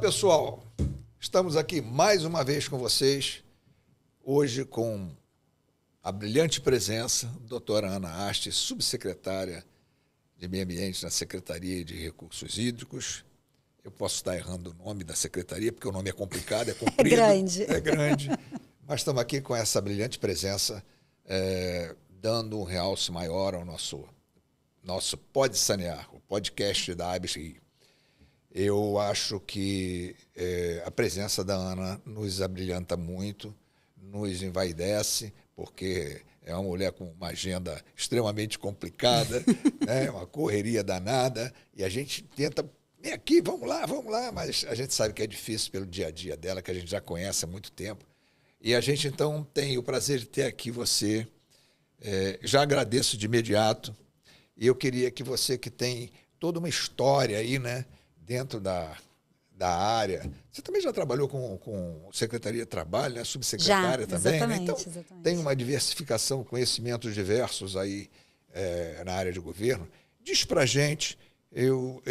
pessoal, estamos aqui mais uma vez com vocês, hoje com a brilhante presença da doutora Ana Haste, subsecretária de Meio Ambiente na Secretaria de Recursos Hídricos. Eu posso estar errando o nome da secretaria, porque o nome é complicado, é comprido. É grande. Mas estamos aqui com essa brilhante presença, dando um realce maior ao nosso Pode Sanear, o podcast da ABS Rio. Eu acho que a presença da Ana nos abrilhanta muito, nos envaidece, porque é uma mulher com uma agenda extremamente complicada, né? Uma correria danada, e a gente tenta, vem aqui, vamos lá, mas a gente sabe que é difícil pelo dia a dia dela, que a gente já conhece há muito tempo. E a gente, então, tem o prazer de ter aqui você. Já agradeço de imediato, e eu queria que você, que tem toda uma história aí, né, dentro da área. Você também já trabalhou com Secretaria de Trabalho, né? Subsecretária já, também, exatamente, né? Então, exatamente. Tem uma diversificação, conhecimentos diversos aí na área de governo. Diz pra gente, eu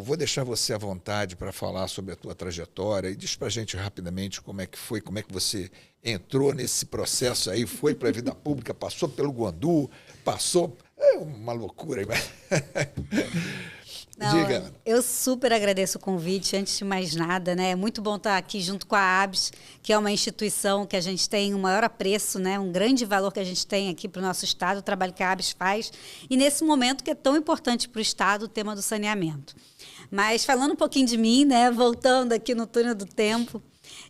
vou deixar você à vontade para falar sobre a tua trajetória e diz pra gente rapidamente como é que foi, como é que você entrou nesse processo aí, foi para a vida pública, passou pelo Guandu, passou... É uma loucura. Não, Diga. Eu super agradeço o convite, antes de mais nada, né? É muito bom estar aqui junto com a ABS, que é uma instituição que a gente tem um maior apreço, né? Um grande valor que a gente tem aqui para o nosso Estado, o trabalho que a ABS faz, e nesse momento que é tão importante para o Estado, o tema do saneamento. Mas falando um pouquinho de mim, né? Voltando aqui no túnel do tempo,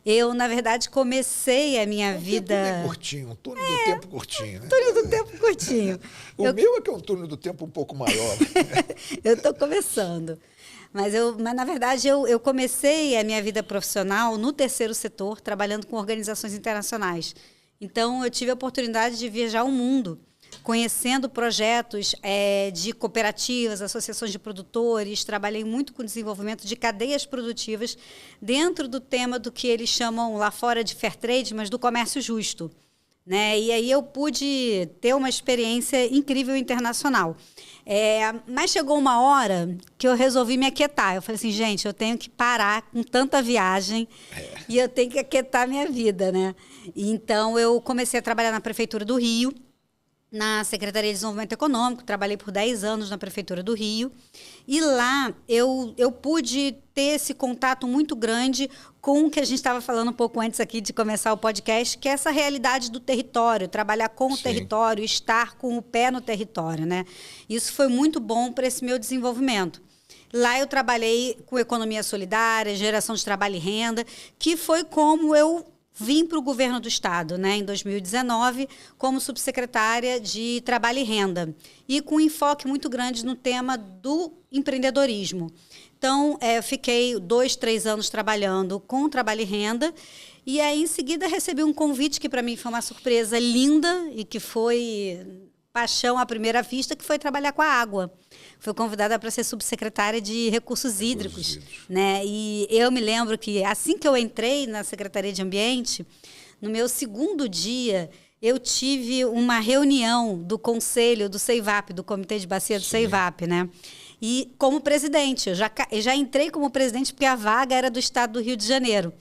eu, na verdade, comecei a minha vida... Tempo bem curtinho, um túnel do tempo curtinho. Né? Túnel do tempo curtinho. O meu é que é um túnel do tempo um pouco maior. Eu estou começando. Mas, na verdade, eu comecei a minha vida profissional no terceiro setor, trabalhando com organizações internacionais. Então, eu tive a oportunidade de viajar o mundo, conhecendo projetos de cooperativas, associações de produtores, trabalhei muito com o desenvolvimento de cadeias produtivas dentro do tema do que eles chamam lá fora de fair trade, mas do comércio justo. Né? E aí eu pude ter uma experiência incrível internacional. Mas chegou uma hora que eu resolvi me aquietar. Eu falei assim, gente, eu tenho que parar com tanta viagem e eu tenho que aquietar minha vida. Né? E então eu comecei a trabalhar na Prefeitura do Rio, na Secretaria de Desenvolvimento Econômico, trabalhei por 10 anos na Prefeitura do Rio, e lá eu pude ter esse contato muito grande com o que a gente estava falando um pouco antes aqui de começar o podcast, que é essa realidade do território, trabalhar com o território, estar com o pé no território, né? Isso foi muito bom para esse meu desenvolvimento. Lá eu trabalhei com economia solidária, geração de trabalho e renda, que foi como eu vim para o governo do Estado, né, em 2019, como subsecretária de Trabalho e Renda, e com um enfoque muito grande no tema do empreendedorismo. Então, eu fiquei 2, 3 anos trabalhando com Trabalho e Renda, e aí, em seguida, recebi um convite que, para mim, foi uma surpresa linda e que foi paixão à primeira vista, que foi trabalhar com a água. Fui convidada para ser subsecretária de Recursos Hídricos. Né? E eu me lembro que, assim que eu entrei na Secretaria de Ambiente, no meu segundo dia, eu tive uma reunião do conselho do CEIVAP, do Comitê de Bacia do CEIVAP, né? E como presidente, eu já entrei como presidente porque a vaga era do Estado do Rio de Janeiro.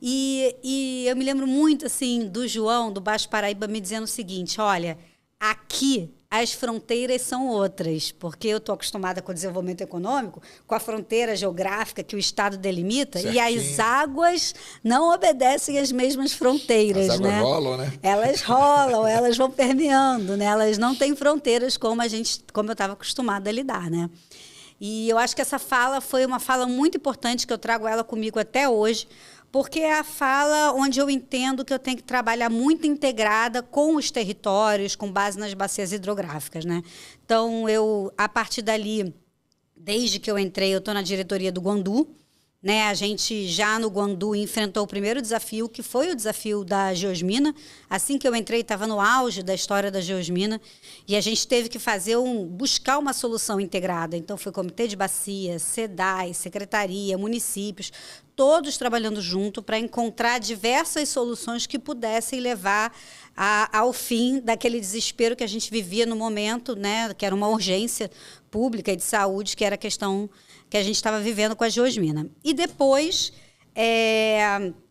E eu me lembro muito assim do João, do Baixo Paraíba, me dizendo o seguinte, olha, aqui as fronteiras são outras, porque eu estou acostumada com o desenvolvimento econômico, com a fronteira geográfica que o Estado delimita, certinho. E as águas não obedecem às mesmas fronteiras. As águas rolam, né? Elas rolam, elas vão permeando, né? Elas não têm fronteiras como eu estava acostumada a lidar, né? E eu acho que essa fala foi uma fala muito importante, que eu trago ela comigo até hoje, porque é a fala onde eu entendo que eu tenho que trabalhar muito integrada com os territórios, com base nas bacias hidrográficas, né? Então, a partir dali, desde que eu entrei, eu estou na diretoria do Guandu, né? A gente já no Guandu enfrentou o primeiro desafio, que foi o desafio da geosmina. Assim que eu entrei, estava no auge da história da geosmina, e a gente teve que buscar uma solução integrada. Então, foi Comitê de Bacia, SEDAI, Secretaria, municípios, todos trabalhando junto para encontrar diversas soluções que pudessem levar ao fim daquele desespero que a gente vivia no momento, né? Que era uma urgência pública e de saúde, que era a questão que a gente estava vivendo com a geosmina. E depois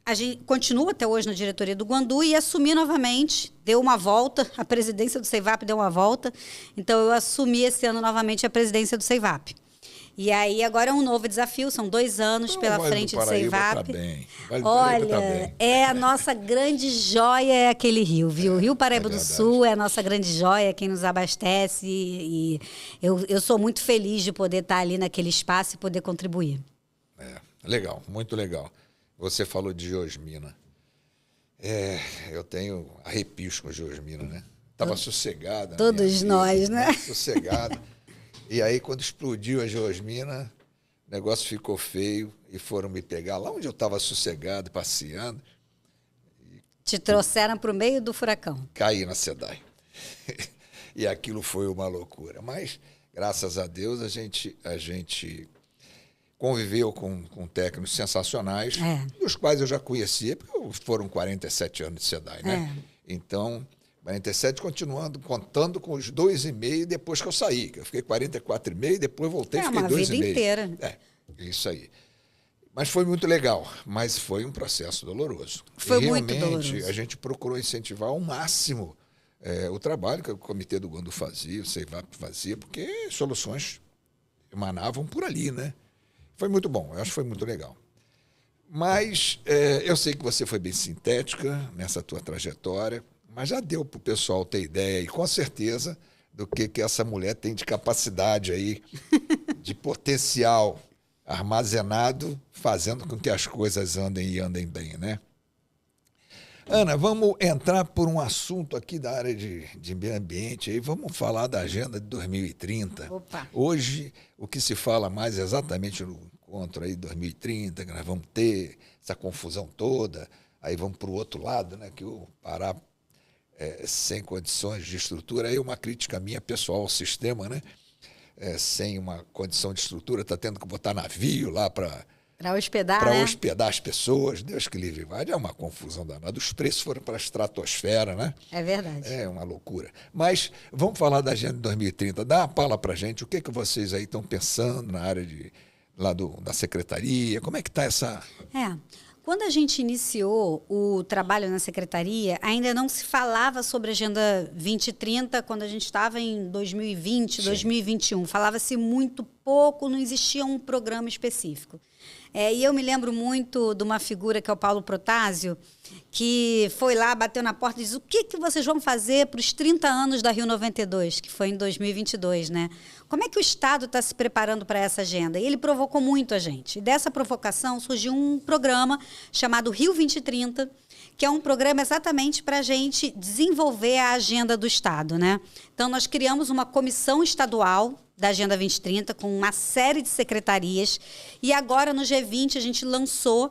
a gente continua até hoje na diretoria do Guandu e assumi novamente, deu uma volta, a presidência do CEIVAP deu uma volta, então eu assumi esse ano novamente a presidência do CEIVAP. E aí agora é um novo desafio, são 2 anos pela frente do CEIVAP. Olha, a nossa grande joia é aquele rio, viu? O Rio Paraíba do Sul é a nossa grande joia, quem nos abastece, e eu sou muito feliz de poder estar ali naquele espaço e poder contribuir. Legal, muito legal. Você falou de Geosmina. Eu tenho arrepios com Geosmina, né? Estava sossegada. Todos nós, né? Sossegada. E aí, quando explodiu a Geosmina, o negócio ficou feio e foram me pegar lá onde eu estava sossegado, passeando. Te trouxeram para o meio do furacão. Caí na SEDAI. E aquilo foi uma loucura. Mas, graças a Deus, a gente conviveu com técnicos sensacionais, dos quais eu já conhecia, porque foram 47 anos de SEDAI, né? Então, 47 contando com os 2,5 depois que eu saí. Eu fiquei 44,5 e depois voltei e fiquei 2,5. Uma vida inteira. Isso aí. Mas foi muito legal, mas foi um processo doloroso. Foi muito doloroso. Realmente, a gente procurou incentivar ao máximo o trabalho que o Comitê do Guandu fazia, o CEIVAP fazia, porque soluções emanavam por ali, né? Foi muito bom, eu acho que foi muito legal. Mas eu sei que você foi bem sintética nessa tua trajetória, mas já deu para o pessoal ter ideia, e com certeza, do que essa mulher tem de capacidade aí, de potencial armazenado, fazendo com que as coisas andem bem, né? Ana, vamos entrar por um assunto aqui da área de meio ambiente, aí vamos falar da Agenda de 2030. Opa. Hoje, o que se fala mais é exatamente no encontro aí 2030, que nós vamos ter essa confusão toda, aí vamos para o outro lado, né, que o Pará sem condições de estrutura, aí uma crítica minha pessoal ao sistema, né? Sem uma condição de estrutura, está tendo que botar navio lá para hospedar as pessoas. Deus que livre, vai, é uma confusão danada. Os preços foram para a estratosfera, né? É verdade. É uma loucura. Mas vamos falar da Agenda de 2030. Dá uma pala para a gente, o que vocês aí estão pensando na área da secretaria? Como é que está essa... Quando a gente iniciou o trabalho na secretaria, ainda não se falava sobre a Agenda 2030 quando a gente estava em 2020, 2021. Falava-se muito pouco, não existia um programa específico. E eu me lembro muito de uma figura que é o Paulo Protásio, que foi lá, bateu na porta e disse: o que vocês vão fazer para os 30 anos da Rio 92, que foi em 2022, né? Como é que o Estado está se preparando para essa agenda? E ele provocou muito a gente. E dessa provocação surgiu um programa chamado Rio 2030, que é um programa exatamente para a gente desenvolver a agenda do Estado, né? Então, nós criamos uma comissão estadual da Agenda 2030 com uma série de secretarias, e agora no G20 a gente lançou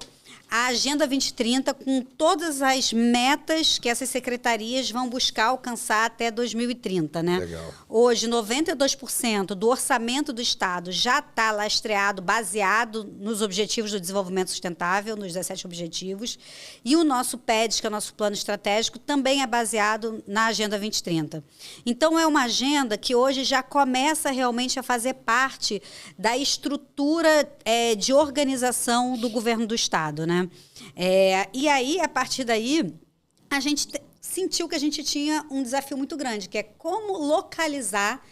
a Agenda 2030 com todas as metas que essas secretarias vão buscar alcançar até 2030, né? Legal. Hoje, 92% do orçamento do Estado já está lastreado, baseado nos Objetivos do Desenvolvimento Sustentável, nos 17 Objetivos, e o nosso PEDES, que é o nosso Plano Estratégico, também é baseado na Agenda 2030. Então, é uma agenda que hoje já começa realmente a fazer parte da estrutura de organização do governo do Estado, né? E aí, a partir daí, a gente sentiu que a gente tinha um desafio muito grande, que é como localizar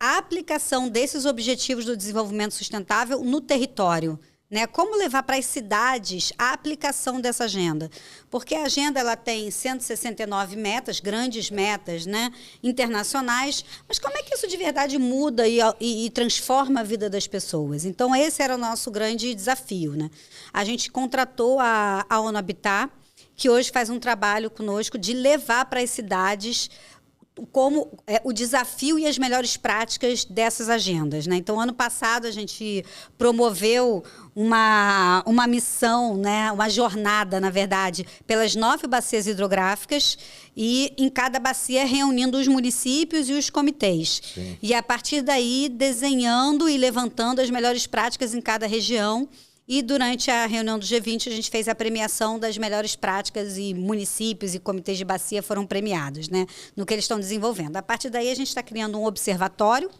a aplicação desses objetivos do desenvolvimento sustentável no território, né? Como levar para as cidades a aplicação dessa agenda. Porque a agenda ela tem 169 metas, grandes metas, né, internacionais, mas como é que isso de verdade muda e transforma a vida das pessoas? Então, esse era o nosso grande desafio, né? A gente contratou a ONU Habitat, que hoje faz um trabalho conosco de levar para as cidades como o desafio e as melhores práticas dessas agendas, né? Então, ano passado, a gente promoveu uma missão, né? Uma jornada, na verdade, pelas 9 bacias hidrográficas, e em cada bacia reunindo os municípios e os comitês. Sim. E, a partir daí, desenhando e levantando as melhores práticas em cada região. E durante a reunião do G20, a gente fez a premiação das melhores práticas, e municípios e comitês de bacia foram premiados, né, no que eles estão desenvolvendo. A partir daí, a gente está criando um observatório,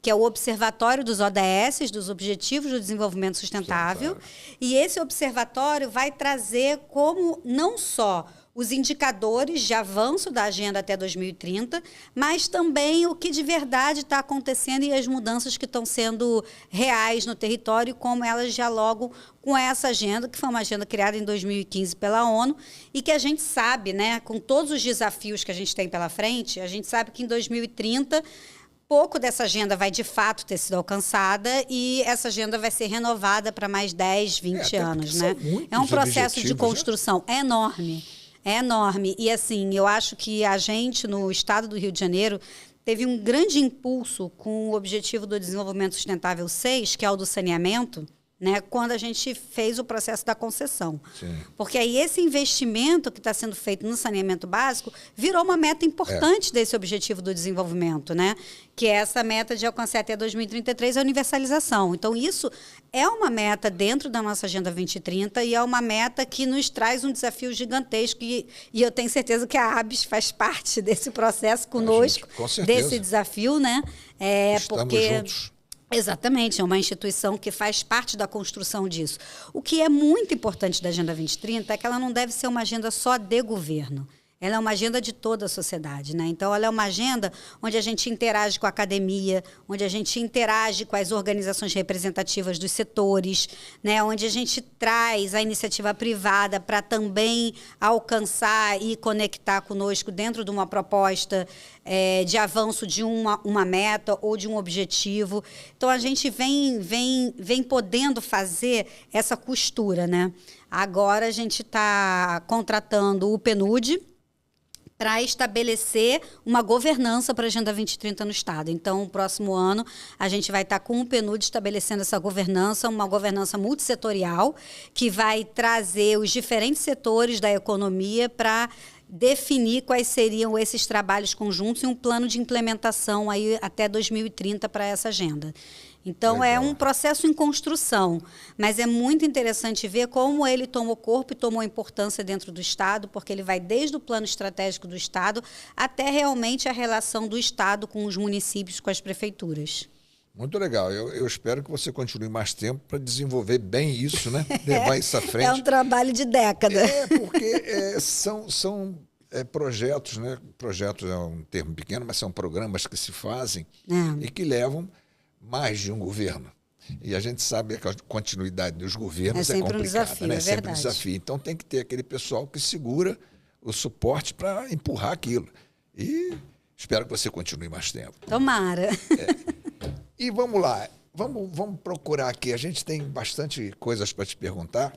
que é o Observatório dos ODS, dos Objetivos do Desenvolvimento Sustentável. E esse observatório vai trazer como não só os indicadores de avanço da agenda até 2030, mas também o que de verdade está acontecendo e as mudanças que estão sendo reais no território, como elas dialogam com essa agenda, que foi uma agenda criada em 2015 pela ONU, e que a gente sabe, né, com todos os desafios que a gente tem pela frente, a gente sabe que em 2030 pouco dessa agenda vai de fato ter sido alcançada e essa agenda vai ser renovada para mais 10, 20 anos, né? É um processo de construção enorme. É enorme. E, assim, eu acho que a gente, no estado do Rio de Janeiro, teve um grande impulso com o Objetivo do Desenvolvimento Sustentável 6, que é o do saneamento, né, quando a gente fez o processo da concessão. Sim. Porque aí esse investimento que está sendo feito no saneamento básico virou uma meta importante desse Objetivo do Desenvolvimento, né? Que é essa meta de alcançar até 2033 a universalização. Então, isso é uma meta dentro da nossa Agenda 2030 e é uma meta que nos traz um desafio gigantesco e eu tenho certeza que a ABS faz parte desse processo conosco, desse desafio, né? Estamos juntos. Exatamente, é uma instituição que faz parte da construção disso. O que é muito importante da Agenda 2030 é que ela não deve ser uma agenda só de governo. Ela é uma agenda de toda a sociedade, né? Então, ela é uma agenda onde a gente interage com a academia, onde a gente interage com as organizações representativas dos setores, né? Onde a gente traz a iniciativa privada para também alcançar e conectar conosco dentro de uma proposta de avanço de uma meta ou de um objetivo. Então, a gente vem podendo fazer essa costura, né? Agora, a gente está contratando o PNUD, para estabelecer uma governança para a Agenda 2030 no Estado. Então, no próximo ano, a gente vai estar com o PNUD estabelecendo essa governança, uma governança multissetorial, que vai trazer os diferentes setores da economia para definir quais seriam esses trabalhos conjuntos e um plano de implementação aí até 2030 para essa agenda. Então, legal. É um processo em construção, mas é muito interessante ver como ele tomou corpo e tomou importância dentro do Estado, porque ele vai desde o plano estratégico do Estado até realmente a relação do Estado com os municípios, com as prefeituras. Muito legal. Eu espero que você continue mais tempo para desenvolver bem isso, né? Levar isso à frente. É um trabalho de década. Porque são projetos, né? Projetos é um termo pequeno, mas são programas que se fazem e que levam mais de um governo. E a gente sabe que a continuidade dos governos é complicada, um desafio, né? É sempre um desafio. Então tem que ter aquele pessoal que segura o suporte para empurrar aquilo. E espero que você continue mais tempo. Tomara. E vamos lá, vamos procurar aqui. A gente tem bastante coisas para te perguntar.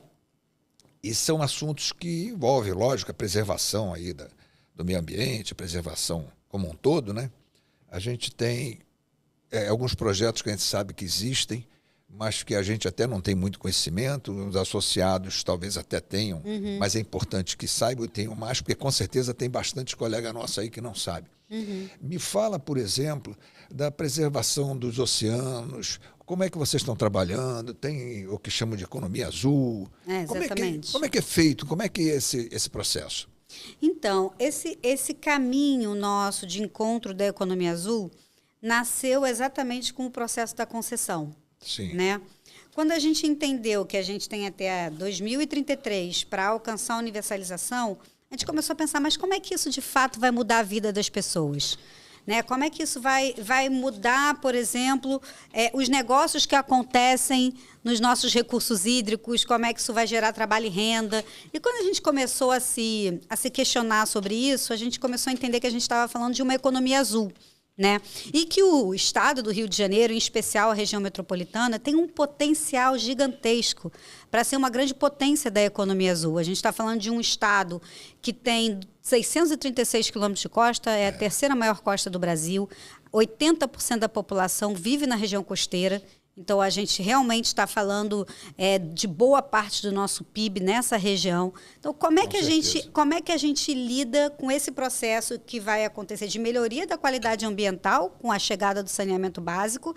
E são assuntos que envolvem, lógico, a preservação aí do meio ambiente, a preservação como um todo, né? A gente tem alguns projetos que a gente sabe que existem, mas que a gente até não tem muito conhecimento, os associados talvez até tenham, mas é importante que saibam e tenham mais, porque com certeza tem bastante colega nosso aí que não sabe. Me fala, por exemplo, da preservação dos oceanos, como é que vocês estão trabalhando? Tem o que chamam de economia azul. Exatamente. Como é que é feito? Como é que é esse processo? Então, esse caminho nosso de encontro da economia azul nasceu exatamente com o processo da concessão. Sim. Né? Quando a gente entendeu que a gente tem até 2033 para alcançar a universalização, a gente começou a pensar, mas como é que isso de fato vai mudar a vida das pessoas? Né? Como é que isso vai mudar, por exemplo, os negócios que acontecem nos nossos recursos hídricos, como é que isso vai gerar trabalho e renda? E quando a gente começou a se questionar sobre isso, a gente começou a entender que a gente estava falando de uma economia azul. Né? E que o estado do Rio de Janeiro, em especial a região metropolitana, tem um potencial gigantesco para ser uma grande potência da economia azul. A gente está falando de um estado que tem 636 quilômetros de costa, é a terceira maior costa do Brasil, 80% da população vive na região costeira. Então, a gente realmente está falando de boa parte do nosso PIB nessa região. Então, como é que a gente lida com esse processo que vai acontecer de melhoria da qualidade ambiental com a chegada do saneamento básico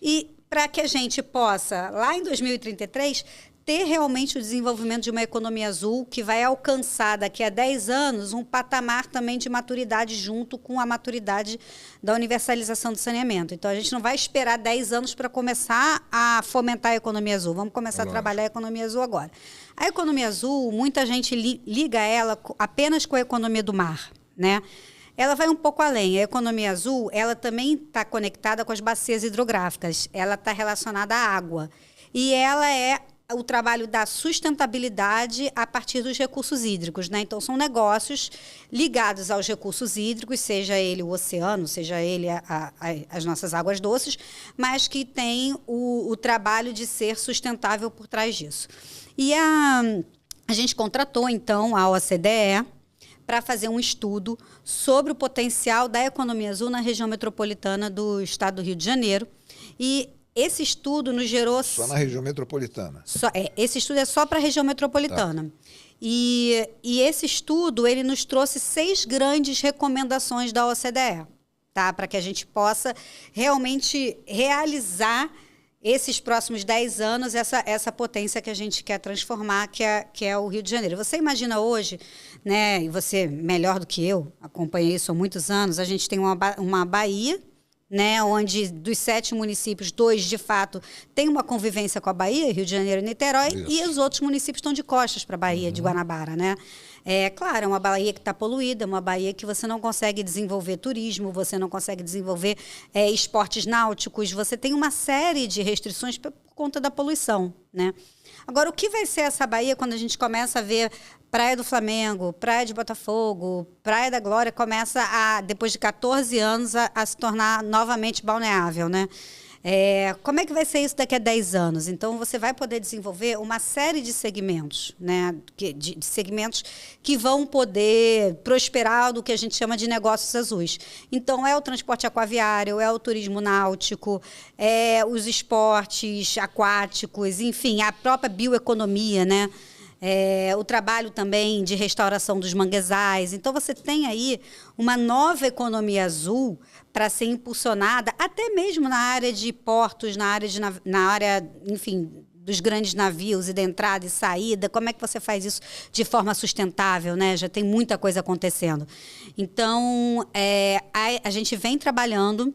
e para que a gente possa, lá em 2033, ter realmente o desenvolvimento de uma economia azul que vai alcançar daqui a 10 anos um patamar também de maturidade junto com a maturidade da universalização do saneamento. Então, a gente não vai esperar 10 anos para começar a fomentar a economia azul. Vamos começar a trabalhar a economia azul agora. A economia azul, muita gente liga ela apenas com a economia do mar, né? Ela vai um pouco além. A economia azul, ela também está conectada com as bacias hidrográficas. Ela está relacionada à água. E ela é o trabalho da sustentabilidade a partir dos recursos hídricos, né? Então, são negócios ligados aos recursos hídricos, seja ele o oceano, seja ele as nossas águas doces, mas que tem o trabalho de ser sustentável por trás disso. E a gente contratou, então, a OCDE para fazer um estudo sobre o potencial da economia azul na região metropolitana do estado do Rio de Janeiro. E esse estudo nos gerou... Só na região metropolitana. Esse estudo é só para a região metropolitana. Tá. E esse estudo ele nos trouxe 6 grandes recomendações da OCDE, tá? Para que a gente possa realmente realizar esses próximos 10 anos, essa potência que a gente quer transformar, que é o Rio de Janeiro. Você imagina hoje, né, e você melhor do que eu, acompanhei isso há muitos anos, a gente tem uma Bahia, né, onde dos 7 municípios, 2, de fato, têm uma convivência com a Bahia, Rio de Janeiro e Niterói, isso. E os outros municípios estão de costas para a Bahia de Guanabara, né? É claro, é uma Bahia que está poluída, é uma Bahia que você não consegue desenvolver turismo, você não consegue desenvolver esportes náuticos, você tem uma série de restrições por conta da poluição, né? Agora, o que vai ser essa Bahia quando a gente começa a ver Praia do Flamengo, Praia de Botafogo, Praia da Glória, começa depois de 14 anos, a se tornar novamente balneável, né? Como é que vai ser isso daqui a 10 anos? Então, você vai poder desenvolver uma série de segmentos, né? De segmentos que vão poder prosperar do que a gente chama de negócios azuis. Então, é o transporte aquaviário, é o turismo náutico, é os esportes aquáticos, enfim, a própria bioeconomia, né? O trabalho também de restauração dos manguezais. Então, você tem aí uma nova economia azul para ser impulsionada, até mesmo na área de portos, na área, enfim, dos grandes navios e da entrada e saída. Como é que você faz isso de forma sustentável, né? Já tem muita coisa acontecendo. Então, a gente vem trabalhando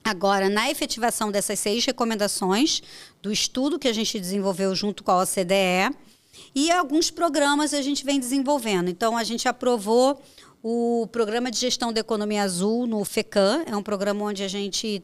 agora na efetivação dessas 6 recomendações do estudo que a gente desenvolveu junto com a OCDE, e alguns programas a gente vem desenvolvendo. Então, a gente aprovou o Programa de Gestão da Economia Azul no FECAM. É um programa onde a gente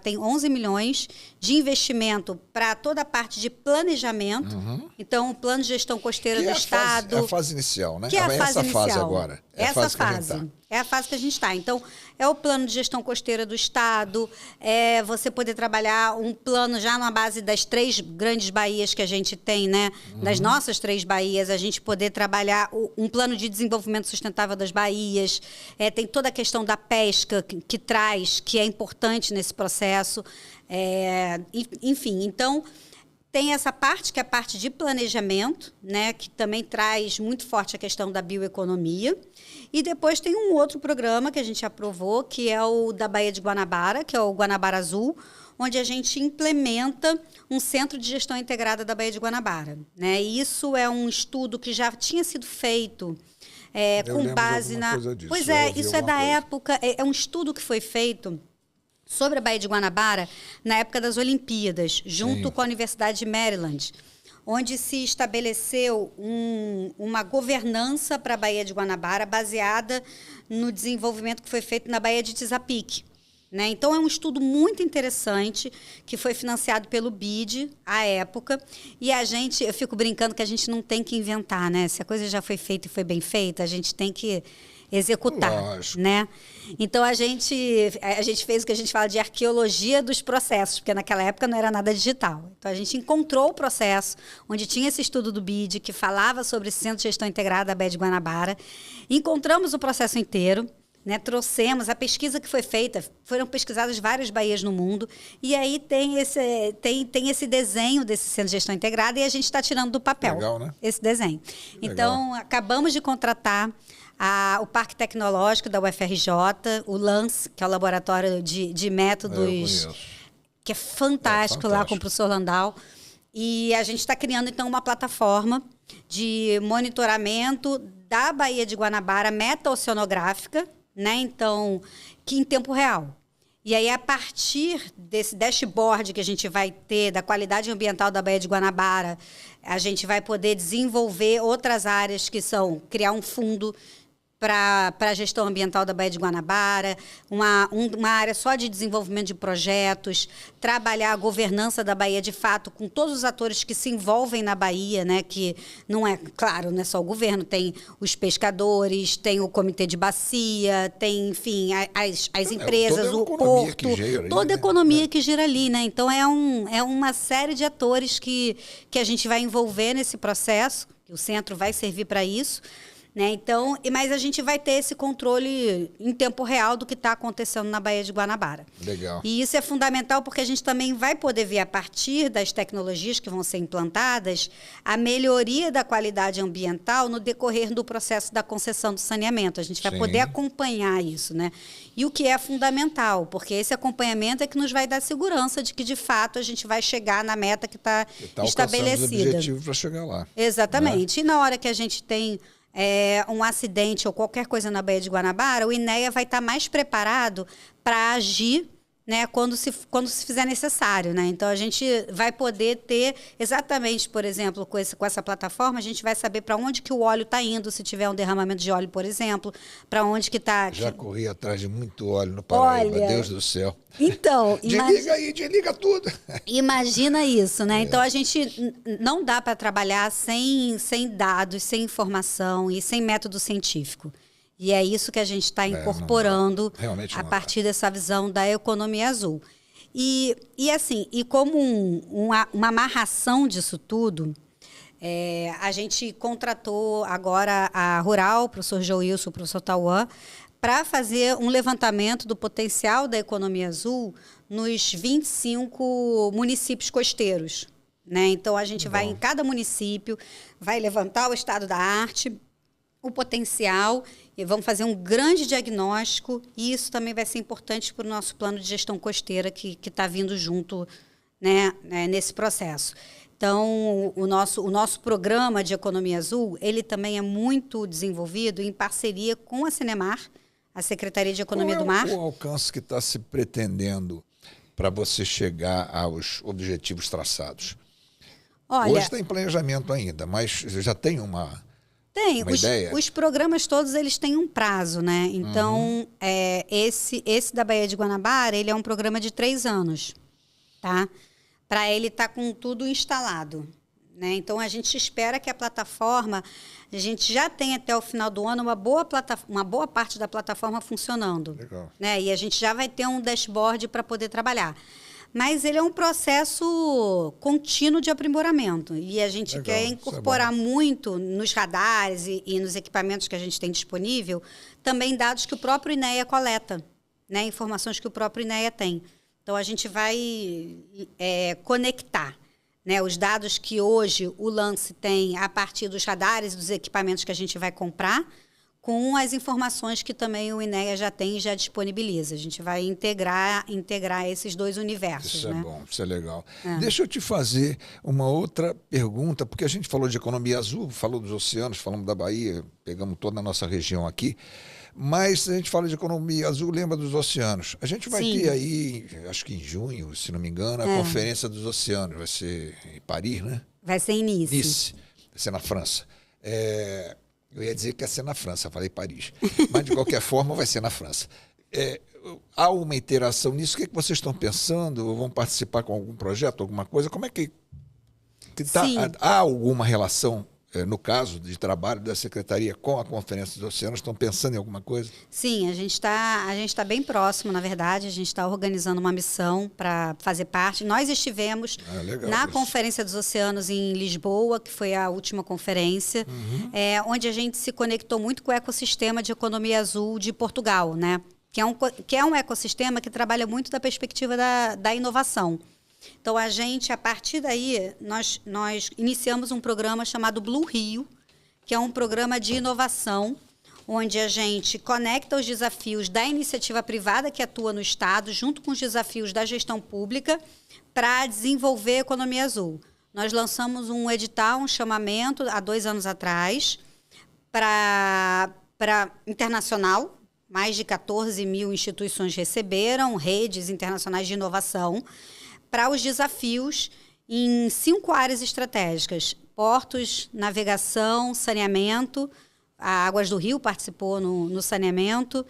tem 11 milhões de investimento para toda a parte de planejamento. Então, o Plano de Gestão Costeira do Estado... É a fase inicial, né? Que é a fase inicial. Fase agora. Essa fase. É a fase que a gente está. Então, é o Plano de Gestão Costeira do Estado, é você poder trabalhar um plano já na base das 3 grandes baías que a gente tem, né? Das nossas 3 baías, a gente poder trabalhar um plano de desenvolvimento sustentável das baías. Tem toda a questão da pesca que traz, que é importante nesse processo. Enfim, então... Tem essa parte, que é a parte de planejamento, né, que também traz muito forte a questão da bioeconomia. E depois tem um outro programa que a gente aprovou, que é o da Baía de Guanabara, que é o Guanabara Azul, onde a gente implementa um centro de gestão integrada da Baía de Guanabara, né? E isso é um estudo que já tinha sido feito com base na... Pois é, isso é da época... É um estudo que foi feito sobre a Baía de Guanabara na época das Olimpíadas, junto com a Universidade de Maryland, onde se estabeleceu uma governança para a Baía de Guanabara baseada no desenvolvimento que foi feito na Baía de Tizapique, né? Então, é um estudo muito interessante que foi financiado pelo BID à época. E eu fico brincando que a gente não tem que inventar, né? Se a coisa já foi feita e foi bem feita, a gente tem que executar, lógico, né? Então, a gente fez o que a gente fala de arqueologia dos processos, porque naquela época não era nada digital. Então, a gente encontrou o processo, onde tinha esse estudo do BID, que falava sobre esse Centro de Gestão Integrada da Baía de Guanabara. Encontramos o processo inteiro, né? Trouxemos a pesquisa que foi feita, foram pesquisadas várias baías no mundo, e aí tem esse desenho desse Centro de Gestão Integrada, e a gente está tirando do papel. Legal, né? Esse desenho. Legal. Então, acabamos de contratar o Parque Tecnológico da UFRJ, o LANS, que é o Laboratório de Métodos, que é fantástico lá com o professor Landau. E a gente está criando, então, uma plataforma de monitoramento da Baía de Guanabara meta-oceanográfica, né? Então, que em tempo real. E aí, a partir desse dashboard que a gente vai ter da qualidade ambiental da Baía de Guanabara, a gente vai poder desenvolver outras áreas que são criar um fundo para a gestão ambiental da Baía de Guanabara, uma área só de desenvolvimento de projetos, trabalhar a governança da Baía de fato com todos os atores que se envolvem na Baía, né? Que não é, claro, não é só o governo, tem os pescadores, tem o comitê de bacia, tem, enfim, as empresas, o porto, toda a economia que gira ali, né? Então é uma série de atores que a gente vai envolver nesse processo, que o centro vai servir para isso. Né? Então, mas a gente vai ter esse controle em tempo real do que está acontecendo na Baía de Guanabara. Legal. E isso é fundamental porque a gente também vai poder ver, a partir das tecnologias que vão ser implantadas, a melhoria da qualidade ambiental no decorrer do processo da concessão do saneamento. A gente vai poder acompanhar isso, né? E o que é fundamental, porque esse acompanhamento é que nos vai dar segurança de que, de fato, a gente vai chegar na meta que está estabelecida. Os objetivos para chegar lá. Exatamente. Né? E na hora que a gente tem um acidente ou qualquer coisa na Baía de Guanabara, o INEA vai estar mais preparado para agir, né, quando se fizer necessário, né? Então, a gente vai poder ter exatamente, por exemplo, com essa plataforma, a gente vai saber para onde que o óleo está indo, se tiver um derramamento de óleo, por exemplo, para onde que está... Já corri atrás de muito óleo no Paraíba, Deus do céu. Então... Desliga tudo. Imagina isso, né? Então, a gente não dá para trabalhar sem dados, sem informação e sem método científico. E é isso que a gente está incorporando a partir dessa visão da economia azul. E assim, e como uma amarração disso tudo, a gente contratou agora a Rural, o professor Joilson, o professor Tauan, para fazer um levantamento do potencial da economia azul nos 25 municípios costeiros. Né? Então, a gente vai em cada município, vai levantar o estado da arte, o potencial, e vamos fazer um grande diagnóstico, e isso também vai ser importante para o nosso plano de gestão costeira que está vindo junto, né, nesse processo. Então, o nosso programa de economia azul, ele também é muito desenvolvido em parceria com a Cinemar, a Secretaria de Economia do Mar. Qual é o alcance que está se pretendendo para você chegar aos objetivos traçados? Olha, hoje está em planejamento ainda, mas já tem uma ideia? Os programas todos, eles têm um prazo, né? Então, esse da Baía de Guanabara, ele é um programa de 3 anos, tá? Para ele estar com tudo instalado, né? Então, a gente espera que a plataforma, a gente já tenha até o final do ano uma boa parte da plataforma funcionando. Legal. Né? E a gente já vai ter um dashboard para poder trabalhar. Mas ele é um processo contínuo de aprimoramento. E a gente quer incorporar muito nos radares e nos equipamentos que a gente tem disponível, também dados que o próprio INEA coleta, né? Informações que o próprio INEA tem. Então, a gente vai conectar, né, os dados que hoje o Lance tem a partir dos radares e dos equipamentos que a gente vai comprar, com as informações que também o INEA já tem e já disponibiliza. A gente vai integrar esses dois universos. Isso, né? É bom, isso é legal. É. Deixa eu te fazer uma outra pergunta, porque a gente falou de economia azul, falou dos oceanos, falamos da Bahia, pegamos toda a nossa região aqui, mas a gente fala de economia azul, lembra dos oceanos. A gente vai ter aí, acho que em junho, se não me engano, a Conferência dos Oceanos, vai ser em Paris, né? Vai ser em Nice. Nice, vai ser na França. Eu ia dizer que ia ser na França, falei Paris. Mas, de qualquer forma, vai ser na França. Há uma interação nisso? O que vocês estão pensando? Vão participar com algum projeto, alguma coisa? Como é que tá? Há alguma relação, no caso de trabalho da Secretaria com a Conferência dos Oceanos? Estão pensando em alguma coisa? Sim, a gente tá bem próximo, na verdade. A gente está organizando uma missão para fazer parte. Nós estivemos na Conferência dos Oceanos em Lisboa, que foi a última conferência, onde a gente se conectou muito com o ecossistema de economia azul de Portugal, né? Que é um ecossistema que trabalha muito da perspectiva da inovação. Então, a gente, a partir daí, nós iniciamos um programa chamado Blue Rio, que é um programa de inovação, onde a gente conecta os desafios da iniciativa privada que atua no Estado, junto com os desafios da gestão pública, para desenvolver a economia azul. nós lançamos um edital, um chamamento, há 2 anos atrás, para internacional. Mais de 14 mil instituições receberam, redes internacionais de inovação, para os desafios em 5 áreas estratégicas: portos, navegação, saneamento. A Águas do Rio participou no saneamento.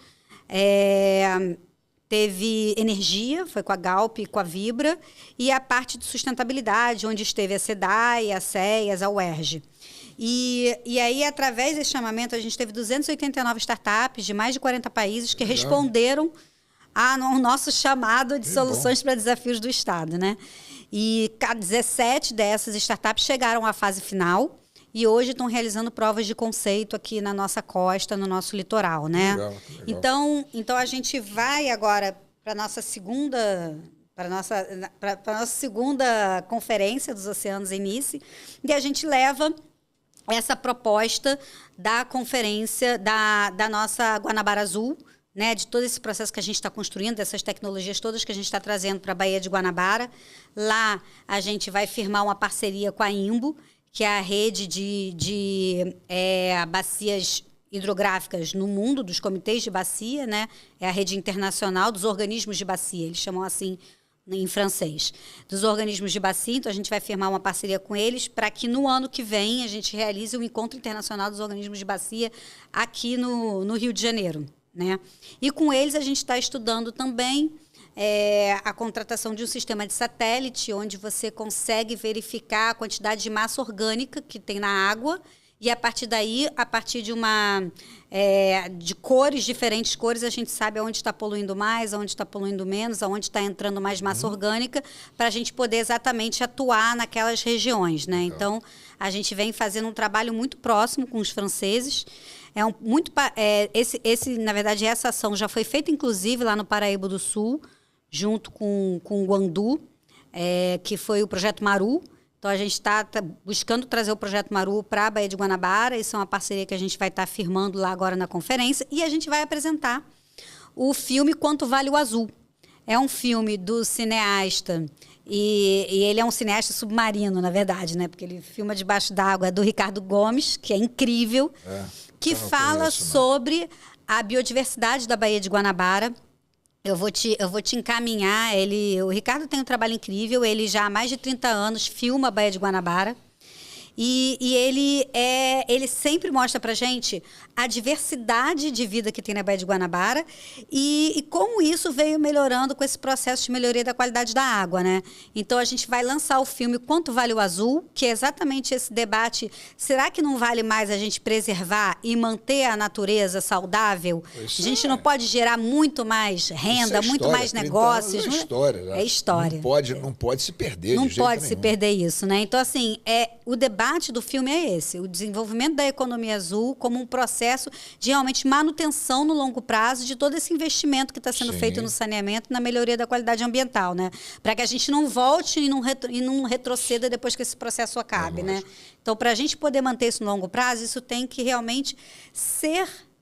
Teve energia, foi com a Galp e com a Vibra, e a parte de sustentabilidade, onde esteve a SEDAI, a CEAS, a UERJ. E aí, através desse chamamento, a gente teve 289 startups de mais de 40 países que responderam ao nosso chamado de soluções para desafios do Estado, né? E 17 dessas startups chegaram à fase final e hoje estão realizando provas de conceito aqui na nossa costa, no nosso litoral, né? Legal. Então a gente vai agora para a nossa segunda conferência dos oceanos em Nice, e a gente leva essa proposta da conferência da nossa Guanabara Azul, né, de todo esse processo que a gente está construindo, dessas tecnologias todas que a gente está trazendo para a Baía de Guanabara. Lá a gente vai firmar uma parceria com a IMBO, que é a rede de bacias hidrográficas no mundo, dos comitês de bacia, né? É a rede internacional dos organismos de bacia, eles chamam assim em francês, dos organismos de bacia. Então a gente vai firmar uma parceria com eles para que no ano que vem a gente realize o Encontro Internacional dos Organismos de Bacia aqui no Rio de Janeiro, né? E com eles a gente está estudando também a contratação de um sistema de satélite, onde você consegue verificar a quantidade de massa orgânica que tem na água, e a partir daí, a partir de de cores, diferentes cores, a gente sabe aonde está poluindo mais, aonde está poluindo menos, aonde está entrando mais massa orgânica, para a gente poder exatamente atuar naquelas regiões, né? Então, a gente vem fazendo um trabalho muito próximo com os franceses. Na verdade, essa ação já foi feita, inclusive, lá no Paraíba do Sul, junto com o Guandu, que foi o Projeto Maru. Então, a gente está buscando trazer o Projeto Maru para a Baía de Guanabara. Isso é uma parceria que a gente vai estar firmando lá agora na conferência. E a gente vai apresentar o filme Quanto Vale o Azul. É um filme do cineasta, e ele é um cineasta submarino, na verdade, né? Porque ele filma debaixo d'água, do Ricardo Gomes, que é incrível, que fala sobre a biodiversidade da Baía de Guanabara. Eu vou te encaminhar. O Ricardo tem um trabalho incrível, ele já há mais de 30 anos filma a Baía de Guanabara. E ele sempre mostra pra gente a diversidade de vida que tem na Baía de Guanabara e como isso veio melhorando com esse processo de melhoria da qualidade da água, né? Então, a gente vai lançar o filme Quanto Vale o Azul, que é exatamente esse debate. Será que não vale mais a gente preservar e manter a natureza saudável? A gente não pode gerar muito mais renda, muito mais negócios. É história, né? É história. Não pode se perder Não de jeito pode se nenhum. perder isso, né? Então, assim, o debate do filme é esse: o desenvolvimento da economia azul como um processo de realmente manutenção no longo prazo de todo esse investimento que está sendo feito no saneamento e na melhoria da qualidade ambiental, né? Para que a gente não volte e não retroceda depois que esse processo acabe, né? Então, para a gente poder manter isso no longo prazo, isso tem que realmente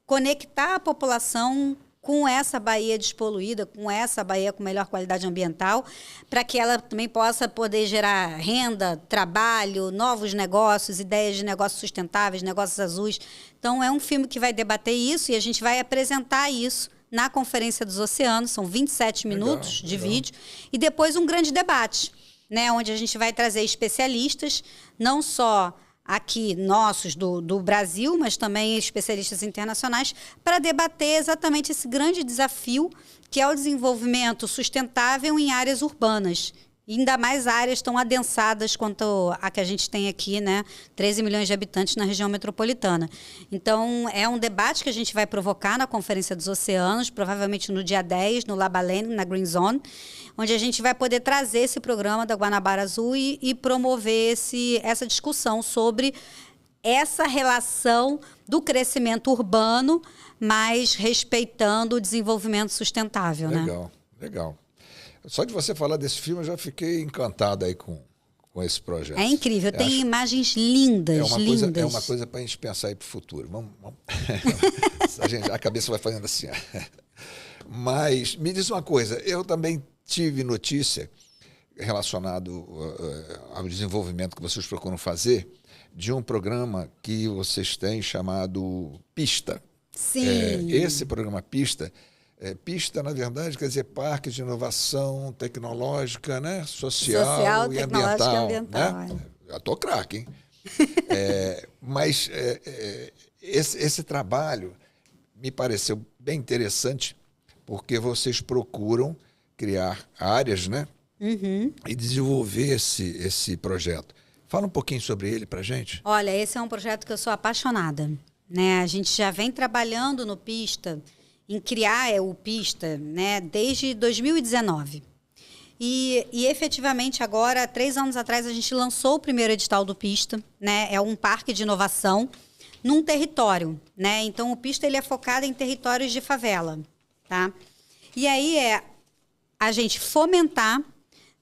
conectar a população com essa Baía despoluída, com essa Baía com melhor qualidade ambiental, para que ela também possa poder gerar renda, trabalho, novos negócios, ideias de negócios sustentáveis, negócios azuis. Então, é um filme que vai debater isso, e a gente vai apresentar isso na Conferência dos Oceanos. São 27 minutos de vídeo, e depois um grande debate, né, onde a gente vai trazer especialistas, não só aqui nossos do Brasil, mas também especialistas internacionais, para debater exatamente esse grande desafio que é o desenvolvimento sustentável em áreas urbanas. E ainda mais áreas tão adensadas quanto a que a gente tem aqui, né? 13 milhões de habitantes na região metropolitana. Então, é um debate que a gente vai provocar na Conferência dos Oceanos, provavelmente no dia 10, no Labalene, na Green Zone, onde a gente vai poder trazer esse programa da Guanabara Azul e promover essa discussão sobre essa relação do crescimento urbano, mas respeitando o desenvolvimento sustentável. Legal, legal. Só de você falar desse filme, eu já fiquei encantado aí com esse projeto. É incrível, tem imagens lindas, lindas. É uma coisa para a gente pensar aí para o futuro. Vamos. A cabeça vai fazendo assim. Mas me diz uma coisa, eu também tive notícia relacionado ao desenvolvimento que vocês procuram fazer de um programa que vocês têm chamado Pista. Sim. Esse programa Pista, Pista, na verdade, quer dizer Parque de Inovação Tecnológica, né? Social e Ambiental. Né? Já estou craque, hein? Mas esse trabalho me pareceu bem interessante, porque vocês procuram criar áreas, né? Uhum. E desenvolver esse projeto. Fala um pouquinho sobre ele para a gente. Olha, esse é um projeto que eu sou apaixonada, né? A gente já vem trabalhando no Pista, em criar o Pista, né? Desde 2019. E efetivamente agora, 3 anos atrás, a gente lançou o primeiro edital do Pista, né? É um parque de inovação num território, né? Então o Pista ele é focado em territórios de favela, tá? E aí a gente fomentar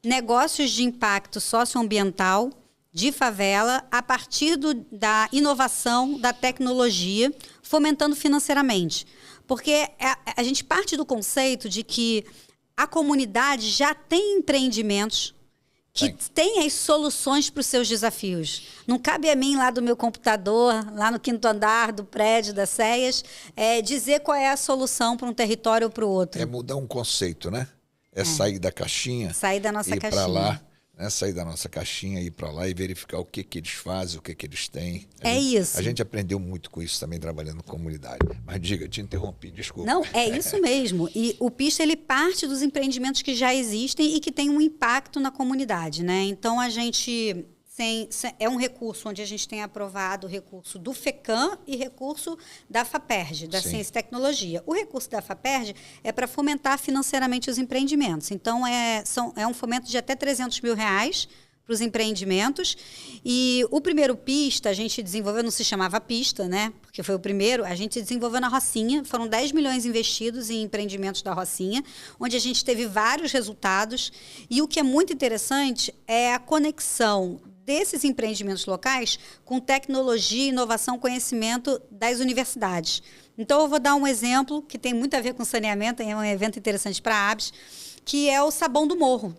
negócios de impacto socioambiental de favela a partir da inovação, da tecnologia, fomentando financeiramente. Porque a gente parte do conceito de que a comunidade já tem empreendimentos que têm as soluções para os seus desafios. Não cabe a mim, lá do meu computador, lá no 5º andar do prédio das CEAs, dizer qual é a solução para um território ou para o outro. É mudar um conceito, né? Sair da caixinha. Sair da nossa caixinha. Ir para lá, né? Sair da nossa caixinha, ir para lá e verificar o que eles fazem, o que eles têm. Isso. A gente aprendeu muito com isso também, trabalhando com comunidade. Mas diga, te interrompi, desculpa. Não, é isso mesmo. E o Pista, ele parte dos empreendimentos que já existem e que tem um impacto na comunidade, né? Então, a gente... é um recurso onde a gente tem aprovado o recurso do FECAM e recurso da FAPERJ, da Ciência e Tecnologia. O recurso da FAPERJ é para fomentar financeiramente os empreendimentos. Então, é um fomento de até R$300 mil para os empreendimentos. E o primeiro Pista, a gente desenvolveu, não se chamava Pista, né? Porque foi o primeiro, a gente desenvolveu na Rocinha. Foram 10 milhões investidos em empreendimentos da Rocinha, onde a gente teve vários resultados. E o que é muito interessante é a conexão desses empreendimentos locais com tecnologia, inovação, conhecimento das universidades. Então, eu vou dar um exemplo que tem muito a ver com saneamento, é um evento interessante para a ABS, que é o Sabão do Morro,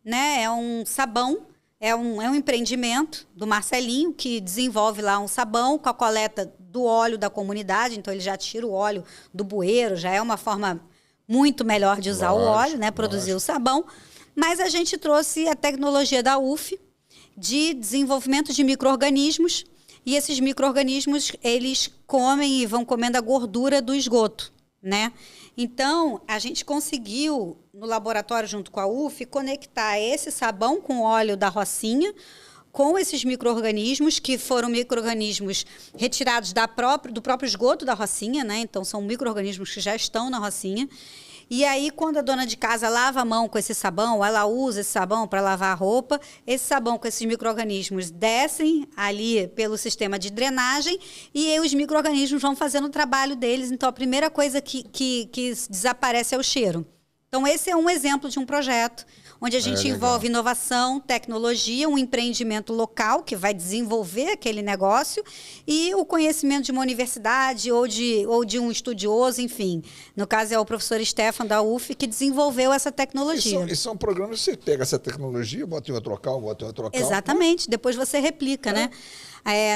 né? É um sabão, é um empreendimento do Marcelinho, que desenvolve lá um sabão com a coleta do óleo da comunidade. Então, ele já tira o óleo do bueiro, já é uma forma muito melhor de usar o óleo, né? Produzir o sabão. Mas a gente trouxe a tecnologia da UF, de desenvolvimento de micro-organismos, e esses micro-organismos, eles comem e vão comendo a gordura do esgoto, né? Então, a gente conseguiu, no laboratório junto com a UF, conectar esse sabão com óleo da Rocinha com esses micro-organismos, que foram micro-organismos retirados do próprio esgoto da Rocinha, né? Então, são micro-organismos que já estão na Rocinha. E aí, quando a dona de casa lava a mão com esse sabão, ela usa esse sabão para lavar a roupa, esse sabão com esses micro-organismos descem ali pelo sistema de drenagem e os micro-organismos vão fazendo o trabalho deles. Então, a primeira coisa que desaparece é o cheiro. Então, esse é um exemplo de um projeto onde a gente envolve inovação, tecnologia, um empreendimento local que vai desenvolver aquele negócio e o conhecimento de uma universidade ou de um estudioso, enfim. No caso, é o professor Stefan, da UF, que desenvolveu essa tecnologia. E são programas que você pega essa tecnologia, bota em outro local, bota em outro local. Exatamente. Depois você replica, né?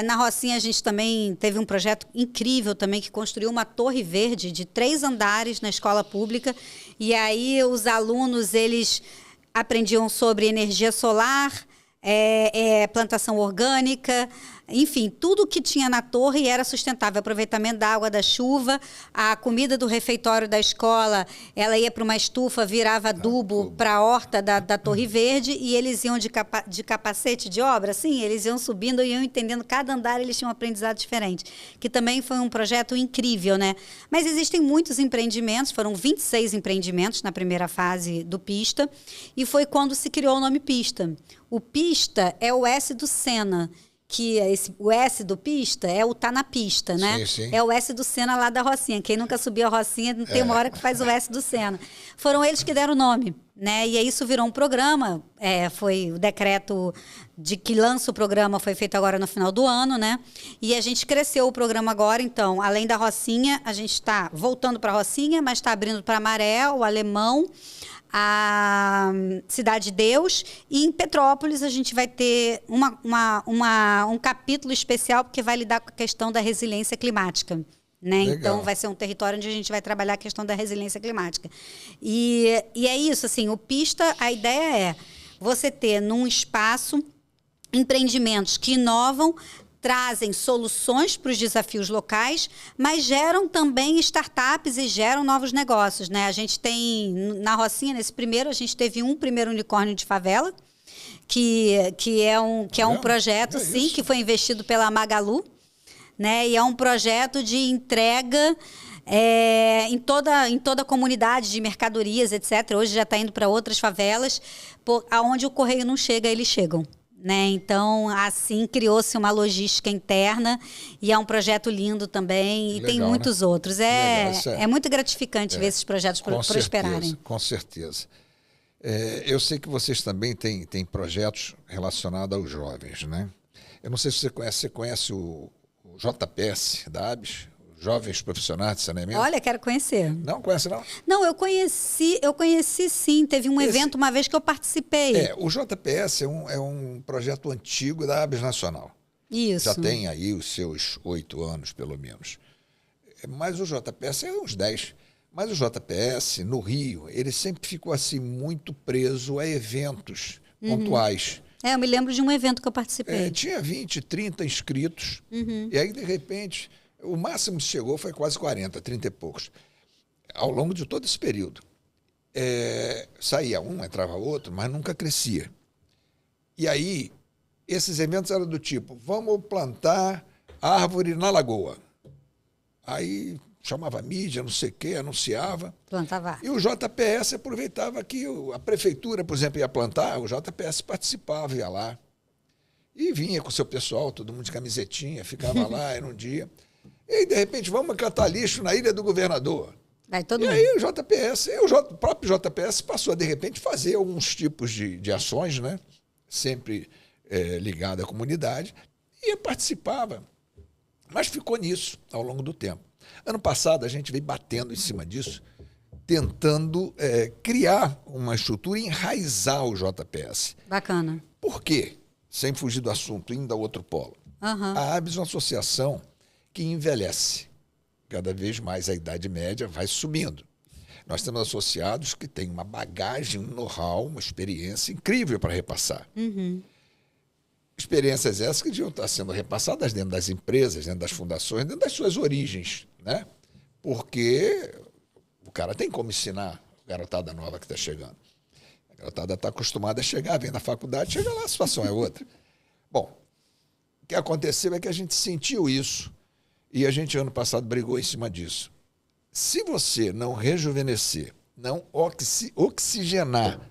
Na Rocinha, a gente também teve um projeto incrível também, que construiu uma torre verde de 3 andares na escola pública. E aí, os alunos, eles aprendiam sobre energia solar, plantação orgânica, enfim, tudo que tinha na torre era sustentável. Aproveitamento da água da chuva, a comida do refeitório da escola, ela ia para uma estufa, virava adubo para a horta da Torre Verde, e eles iam de capacete de obra, assim, eles iam subindo e iam entendendo, cada andar eles tinham um aprendizado diferente, que também foi um projeto incrível, né? Mas existem muitos empreendimentos, foram 26 empreendimentos na primeira fase do Pista, e foi quando se criou o nome Pista. O Pista é o S do Sena, que o S do Pista é o tá na pista, né? Sim, sim. É o S do Sena lá da Rocinha. Quem nunca subiu a Rocinha, não tem uma hora que faz o S do Sena. Foram eles que deram o nome, né? E aí isso virou um programa. Foi o decreto de que lança o programa, foi feito agora no final do ano, né? E a gente cresceu o programa agora, então, além da Rocinha, a gente está voltando para a Rocinha, mas está abrindo para Maré, o Alemão, a Cidade de Deus, e em Petrópolis a gente vai ter um capítulo especial porque vai lidar com a questão da resiliência climática. Né? Então, vai ser um território onde a gente vai trabalhar a questão da resiliência climática. E é isso, assim, o Pista, a ideia é você ter num espaço empreendimentos que inovam, trazem soluções para os desafios locais, mas geram também startups e geram novos negócios, né? A gente tem, na Rocinha, nesse primeiro, a gente teve um primeiro unicórnio de favela, que é um projeto, sim, que foi investido pela Magalu, né? E é um projeto de entrega em toda a comunidade de mercadorias, etc. Hoje já está indo para outras favelas, aonde o correio não chega, eles chegam. Né? Então, assim, criou-se uma logística interna e é um projeto lindo também. E legal, tem muitos outros. É muito gratificante ver esses projetos prosperarem. Com certeza. Eu sei que vocês também têm projetos relacionados aos jovens, né? Eu não sei se você conhece o JPS da ABS, Jovens Profissionais de Saneamento. Olha, quero conhecer. Não conhece, não? Não, eu conheci sim. Teve um evento uma vez que eu participei. O JPS é um projeto antigo da ABS Nacional. Isso. Já tem aí os seus 8 anos, pelo menos. Mas o JPS é uns 10. Mas o JPS, no Rio, ele sempre ficou assim muito preso a eventos pontuais. Eu me lembro de um evento que eu participei. Tinha 20, 30 inscritos. E aí, de repente, o máximo que chegou foi quase 40, 30 e poucos. Ao longo de todo esse período. Saía um, entrava outro, mas nunca crescia. E aí, esses eventos eram do tipo, vamos plantar árvore na lagoa. Aí chamava a mídia, não sei o quê, anunciava. Plantava. E o JPS aproveitava que a prefeitura, por exemplo, ia plantar, o JPS participava, ia lá. E vinha com o seu pessoal, todo mundo de camisetinha, ficava lá, era um dia. E, de repente, vamos catar lixo na Ilha do Governador. Vai todo mundo. Aí o JPS, o próprio JPS passou a, de repente, fazer alguns tipos de ações, né? Sempre ligado à comunidade, e participava. Mas ficou nisso ao longo do tempo. Ano passado, a gente veio batendo em cima disso, tentando criar uma estrutura e enraizar o JPS. Bacana. Por quê? Sem fugir do assunto, indo a outro polo. A ABS é uma associação que envelhece. Cada vez mais a idade média vai subindo. Nós temos associados que têm uma bagagem, um know-how, uma experiência incrível para repassar. Experiências essas que deviam estar sendo repassadas dentro das empresas, dentro das fundações, dentro das suas origens, né? Porque o cara tem como ensinar a garotada nova que está chegando. A garotada está acostumada a chegar, vem na faculdade, chega lá, a situação é outra. Bom, o que aconteceu é que a gente sentiu isso e a gente, ano passado, brigou em cima disso. Se você não rejuvenescer, não oxigenar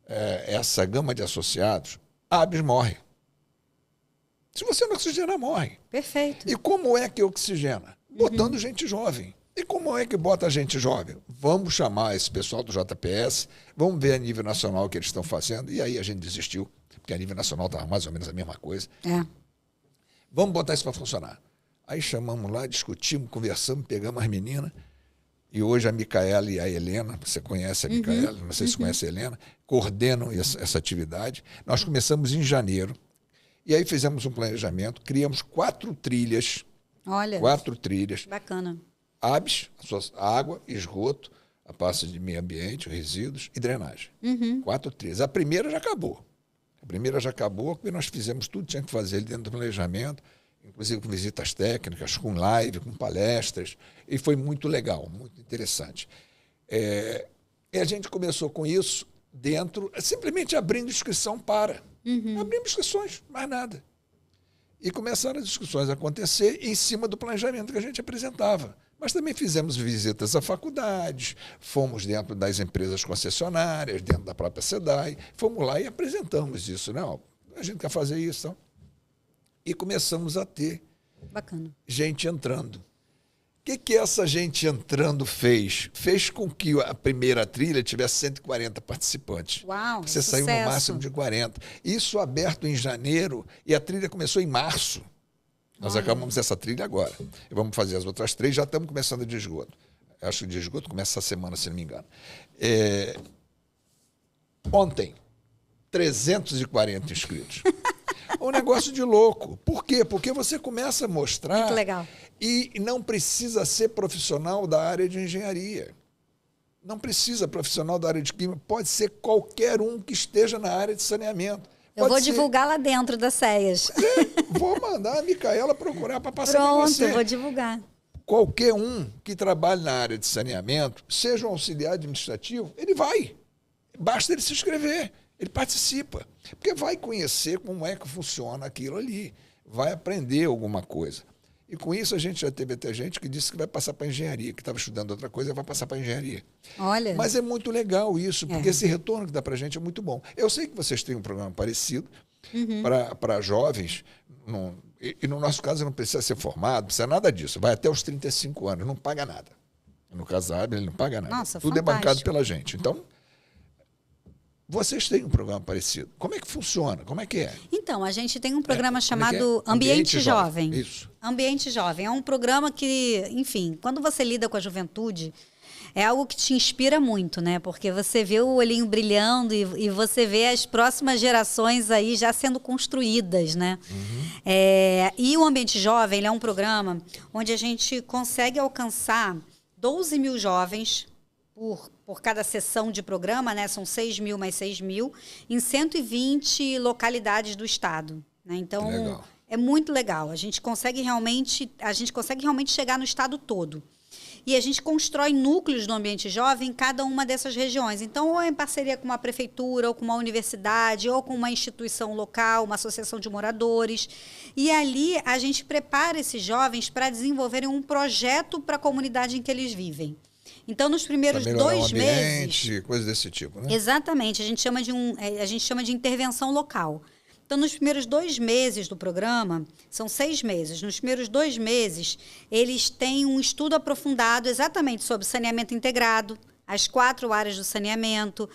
essa gama de associados, a ABS morre. Se você não oxigenar, morre. Perfeito. E como é que oxigena? Botando gente jovem. E como é que bota gente jovem? Vamos chamar esse pessoal do JPS, vamos ver a nível nacional o que eles estão fazendo. E aí a gente desistiu, porque a nível nacional estava mais ou menos a mesma coisa. Vamos botar isso para funcionar. Aí chamamos lá, discutimos, conversamos, pegamos as meninas. E hoje a Micaela e a Helena, você conhece a Micaela, não sei se conhece a Helena, coordenam essa atividade. Nós começamos em janeiro. E aí fizemos um planejamento, criamos 4 trilhas. Olha. 4 trilhas. Bacana. ABS, água, esgoto, a parte de meio ambiente, resíduos e drenagem. 4 trilhas. A primeira já acabou. Porque nós fizemos tudo que tinha que fazer dentro do planejamento, inclusive com visitas técnicas, com live, com palestras, e foi muito legal, muito interessante. E a gente começou com isso dentro, simplesmente abrindo inscrição para. Abrimos inscrições, mais nada. E começaram as discussões a acontecer em cima do planejamento que a gente apresentava. Mas também fizemos visitas a faculdades, fomos dentro das empresas concessionárias, dentro da própria SEDAI, fomos lá e apresentamos isso. Não, a gente quer fazer isso. Então. E começamos a ter gente entrando. O que essa gente entrando fez? Fez com que a primeira trilha tivesse 140 participantes. Uau, você saiu no máximo de 40. Isso aberto em janeiro e a trilha começou em março. Nós acabamos essa trilha agora. E vamos fazer as outras 3, já estamos começando de esgoto. Acho que de esgoto começa essa semana, se não me engano. Ontem, 340 inscritos. Um negócio de louco. Por quê? Porque você começa a mostrar... Muito legal. E não precisa ser profissional da área de engenharia. Não precisa profissional da área de química. Pode ser qualquer um que esteja na área de saneamento. Eu vou divulgar lá dentro das CEAs. Vou mandar a Micaela procurar para passar para você. Pronto, eu vou divulgar. Qualquer um que trabalhe na área de saneamento, seja um auxiliar administrativo, ele vai. Basta ele se inscrever. Ele participa. Porque vai conhecer como é que funciona aquilo ali. Vai aprender alguma coisa. E com isso a gente já teve até gente que disse que vai passar para engenharia, que estava estudando outra coisa e vai passar para engenharia. Olha. Mas é muito legal isso, porque esse retorno que dá para a gente é muito bom. Eu sei que vocês têm um programa parecido para jovens, e no nosso caso não precisa ser formado, não precisa nada disso. Vai até os 35 anos, não paga nada. No caso da ele não paga nada. Nossa, tudo fantástico. é bancado pela gente. Então, vocês têm um programa parecido. Como é que funciona? Como é que é? Então, a gente tem um programa como chamado é? Ambiente Jovem. Isso. Ambiente Jovem. É um programa que, enfim, quando você lida com a juventude, é algo que te inspira muito, né? Porque você vê o olhinho brilhando e você vê as próximas gerações aí já sendo construídas, né? E o Ambiente Jovem, ele é um programa onde a gente consegue alcançar 12 mil jovens por cada sessão de programa, né? São 6 mil mais 6 mil, em 120 localidades do estado. Né? Então, é muito legal. A gente consegue realmente chegar no estado todo. E a gente constrói núcleos do ambiente jovem em cada uma dessas regiões. Então, ou é em parceria com uma prefeitura, ou com uma universidade, ou com uma instituição local, uma associação de moradores. E ali a gente prepara esses jovens para desenvolverem um projeto para a comunidade em que eles vivem. Então, nos primeiros 2 meses... Coisas desse tipo, né? Exatamente. A gente chama de intervenção local. Então, nos primeiros 2 meses do programa, são 6 meses, nos primeiros 2 meses, eles têm um estudo aprofundado exatamente sobre saneamento integrado, as 4 áreas do saneamento,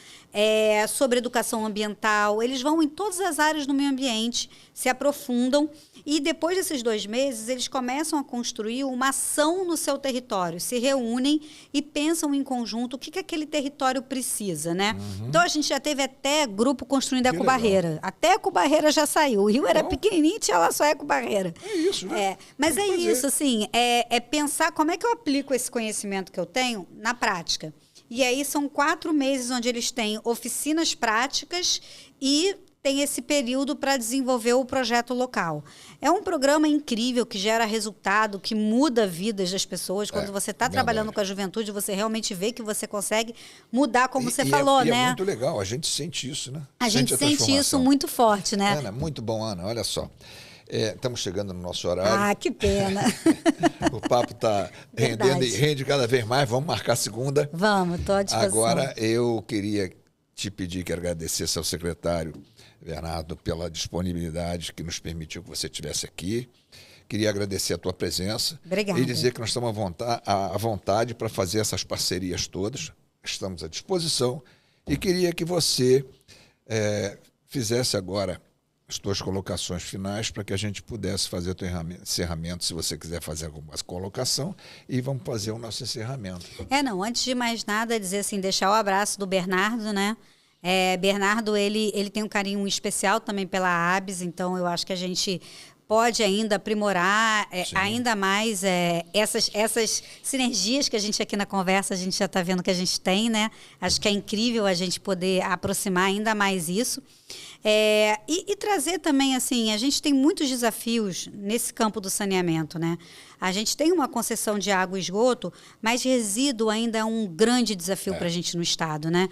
sobre educação ambiental. Eles vão em todas as áreas do meio ambiente, se aprofundam e depois desses 2 meses eles começam a construir uma ação no seu território, se reúnem e pensam em conjunto o que aquele território precisa, né? Então a gente já teve até grupo construindo ecobarreira. Até a ecobarreira já saiu. O rio era pequenininho, tinha lá só ecobarreira. É isso, né? Mas é isso, assim, é pensar como é que eu aplico esse conhecimento que eu tenho na prática. E aí são 4 meses onde eles têm oficinas práticas e tem esse período para desenvolver o projeto local. É um programa incrível que gera resultado, que muda vidas das pessoas. Quando você está trabalhando com a juventude, você realmente vê que você consegue mudar, como você falou, né? É muito legal, a gente sente isso, né? A gente sente isso muito forte, né? Ana, muito bom, Ana, olha só. Estamos chegando no nosso horário. Ah, que pena. O papo está rendendo e rende cada vez mais. Vamos marcar segunda. Vamos, estou à disposição. Agora, eu queria te pedir que agradecesse ao secretário Bernardo pela disponibilidade que nos permitiu que você estivesse aqui. Queria agradecer a tua presença. Obrigada. E dizer que nós estamos à vontade para fazer essas parcerias todas. Estamos à disposição. E queria que você fizesse agora as tuas colocações finais para que a gente pudesse fazer o teu encerramento, se você quiser fazer alguma colocação, e vamos fazer o nosso encerramento. Antes de mais nada, dizer assim, deixar o abraço do Bernardo, né? Bernardo, ele tem um carinho especial também pela ABS, então eu acho que a gente pode ainda aprimorar ainda mais essas sinergias que a gente aqui na conversa, a gente já está vendo que a gente tem, né? Acho que é incrível a gente poder aproximar ainda mais isso. E trazer também, assim, a gente tem muitos desafios nesse campo do saneamento, né? A gente tem uma concessão de água e esgoto, mas resíduo ainda é um grande desafio para a gente no estado, né?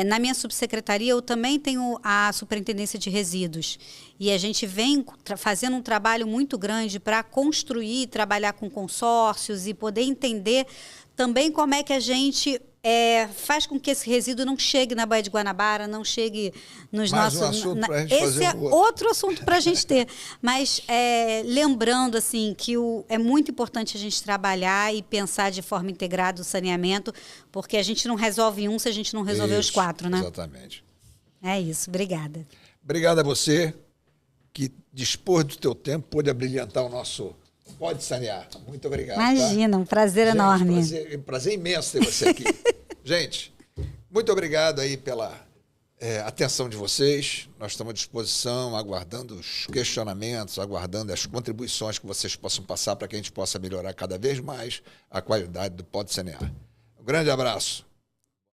Na minha subsecretaria, eu também tenho a superintendência de resíduos. E a gente vem fazendo um trabalho muito grande para construir, trabalhar com consórcios e poder entender também como é que a gente faz com que esse resíduo não chegue na Baía de Guanabara, não chegue nos nossos... Esse é outro assunto para a gente ter. Mas lembrando assim, que é muito importante a gente trabalhar e pensar de forma integrada o saneamento, porque a gente não resolve um se a gente não resolver os 4, né? Exatamente. É isso, obrigada. Obrigado a você que dispôs do teu tempo, pôde abrilhantar o nosso Pode Sanear. Muito obrigado. Imagina, um prazer enorme. Prazer imenso ter você aqui. Gente, muito obrigado aí pela atenção de vocês. Nós estamos à disposição, aguardando os questionamentos, aguardando as contribuições que vocês possam passar para que a gente possa melhorar cada vez mais a qualidade do Pode Sanear. Um grande abraço.